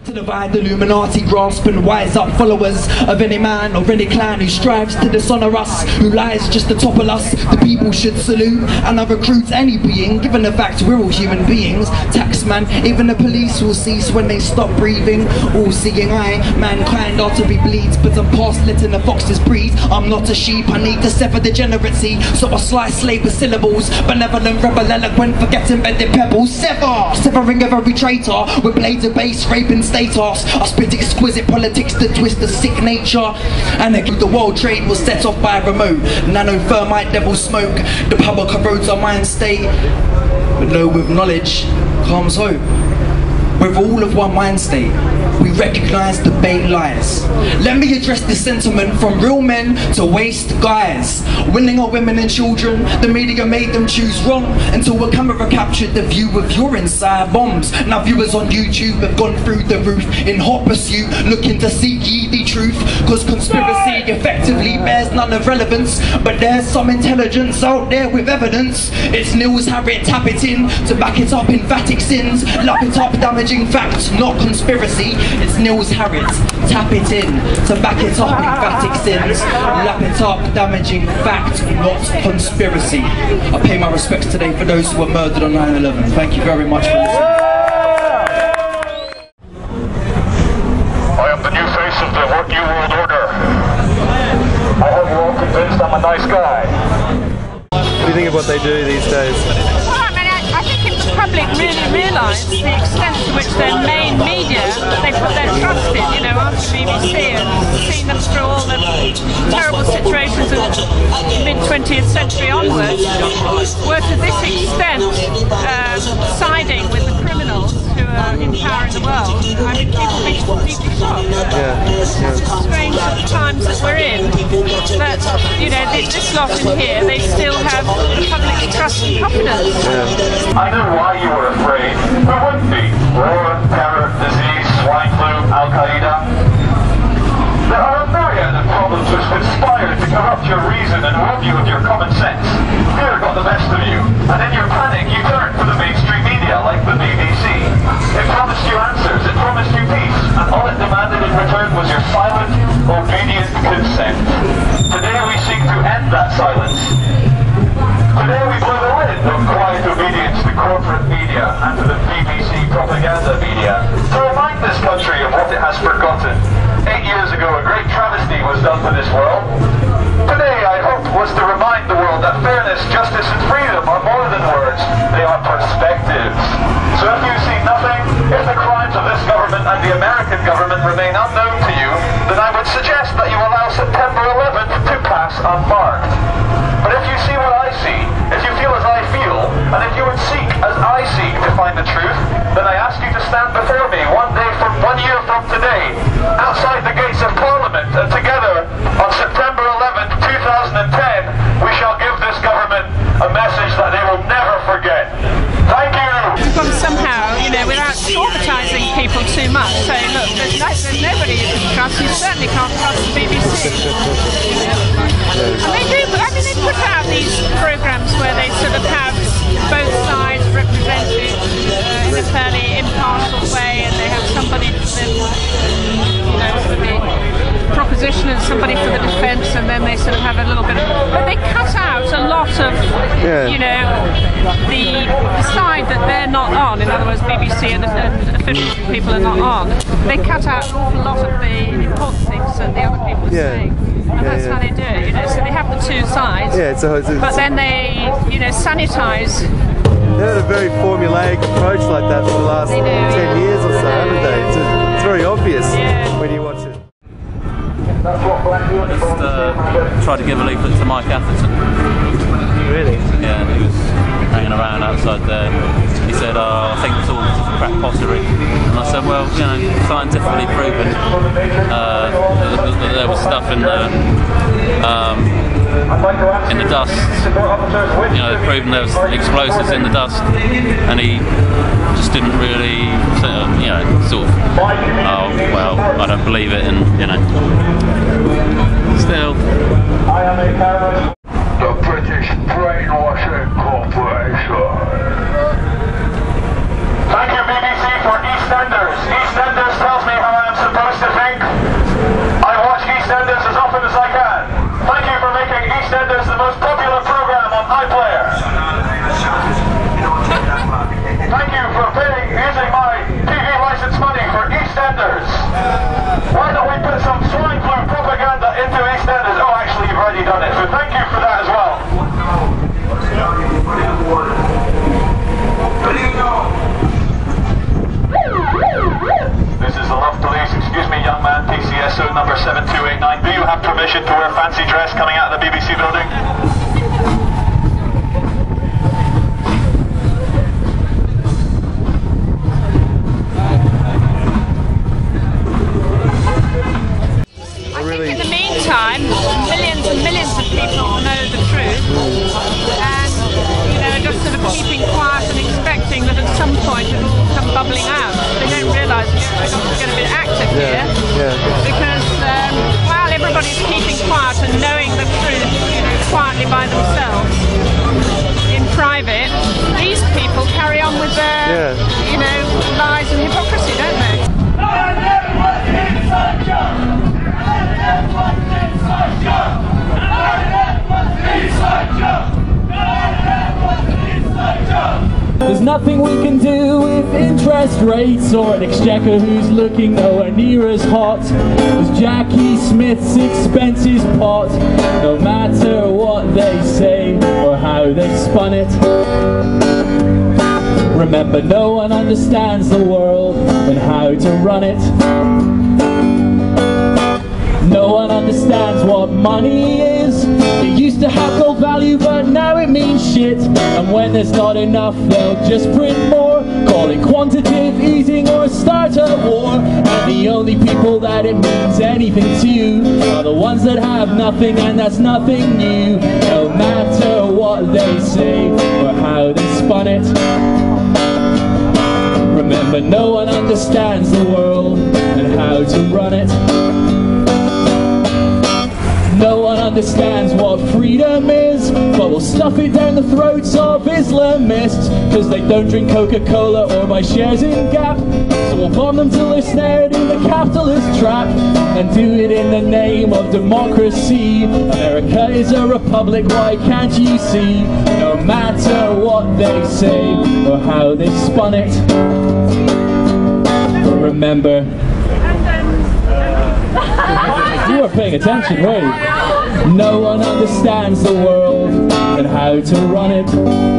To divide the Illuminati, grasp and wise up followers of any man or any clan who strives to dishonor us, who lies just to topple us. The people should salute and recruit any being, given the fact we're all human beings. Taxman, even the police will cease when they stop breathing. All seeing eye, mankind are to be bleeds, but I'm past letting the foxes breathe. I'm not a sheep, I need to sever degeneracy, so I slice slave with syllables. Benevolent, rebel, eloquent, forget embedded pebbles. Severing every traitor with blades of base, raping status. I spit exquisite politics to twist the sick nature. And the world trade was set off by a remote. Nano thermite, devil smoke. The power corrodes our mind state. But no, with knowledge comes hope. With all of one mind state, we recognise the bait lies. Let me address this sentiment from real men to waste guys. Winning our women and children, the media made them choose wrong, until a camera captured the view of your inside bombs. Now viewers on YouTube have gone through the roof in hot pursuit, looking to seek ye the truth. Cause conspiracy effectively bears none of relevance, but there's some intelligence out there with evidence. It's Nils Harriet, tap it in to back it up, emphatic sins. Lap it up, damaging facts, not conspiracy. It's Nils Harriet, tap it in to back it up, emphatic sins. Lap it up, damaging fact, not conspiracy. I pay my respects today for those who were murdered on 9/11. Thank you very much for listening. I am the new face of the New World Order. I hope you're all convinced I'm a nice guy. What do you think of what they do these days? I think if the public really realise the extent to which their main media they put their trust in, you know, after BBC and seen them through all the terrible situations of the mid-20th century onwards, were to this extent siding with the criminals who are in power in the world, I mean, people would be completely shocked. Strange times that we're in, but, you know, this lot in here, they still have the public's trust and confidence. I know why you were afraid. Who wouldn't be? War, terror, disease, swine flu, Al-Qaeda. There are a myriad of problems which conspire to corrupt your reason and rob you of your common sense. Fear got the best of you, and in your panic you turned to the mainstream media like the BBC. It promised you answers, it promised you peace, and all it demanded in return was your silent, obedient consent. Today we seek to end that silence. Today we blow the lid on quiet obedience to corporate media and to the BBC propaganda media, to remind this country of what it has forgotten. 8 years ago a great travesty was done to this world. Today I hope was to remind the world that fairness, justice and freedom are more than words, they are perspectives. So if you see nothing, if the crimes of this government and the American government remain unknown to you, then I would suggest that you allow September 11th to pass unmarked. But if you see what I see, if you feel as I feel, and if you would seek as I seek to find the truth, then I ask you to stand before me 1 year from today, outside the gates of Parliament, and together on September 11th, 2010, we shall give this government a message that they will never forget. Thank you! From somehow, you know, without traumatising people too much, say, look, there's nobody you can trust, you certainly can't trust the BBC. And they do, I mean, they put out these programmes where they sort of have both sides represented in a fairly impartial way, and they have somebody for the, you know, for the proposition and somebody for the defence, and then they sort of have a little bit of, but they cut out a lot of, you know, the side that they're not on, in other words BBC and official people are not on, they cut out an awful lot of the important things that the other people are saying. And that's how they do it, you know, so they have the two sides, but then they, you know, sanitise. They've had a very formulaic approach like that for the last 10 years or so, haven't they? It's very obvious when you watch it. Just tried to give a leaflet to Mike Atherton. Really? Yeah, he was hanging around outside there. He said, I think it's all just crap pottery. And I said, well, you know, scientifically proven there was stuff in the dust. You know, proven there was explosives in the dust, and he just didn't really, you know, sort of, oh well, I don't believe it, and you know, still. The British Brainwashing Corporation. Thank you, BBC, for EastEnders. EastEnders tells me nothing we can do with interest rates or an exchequer who's looking nowhere near as hot as Jackie Smith's expenses pot. No matter what they say or how they spun it, remember no one understands the world and how to run it. No one understands what money is. It used to have gold value, but now it means shit. And when there's not enough, they'll just print more, call it quantitative easing or start a war. And the only people that it means anything to are the ones that have nothing, and that's nothing new. No matter what they say or how they spun it, remember no one understands the world and how to run it. No one understands what freedom is, but we'll stuff it down the throats of Islamists, cause they don't drink Coca-Cola or buy shares in Gap. So we'll bomb them till they're snared in the capitalist trap, and do it in the name of democracy. America is a republic, why can't you see? No matter what they say or how they spun it, remember. You weren't paying attention, were you? No one understands the world and how to run it.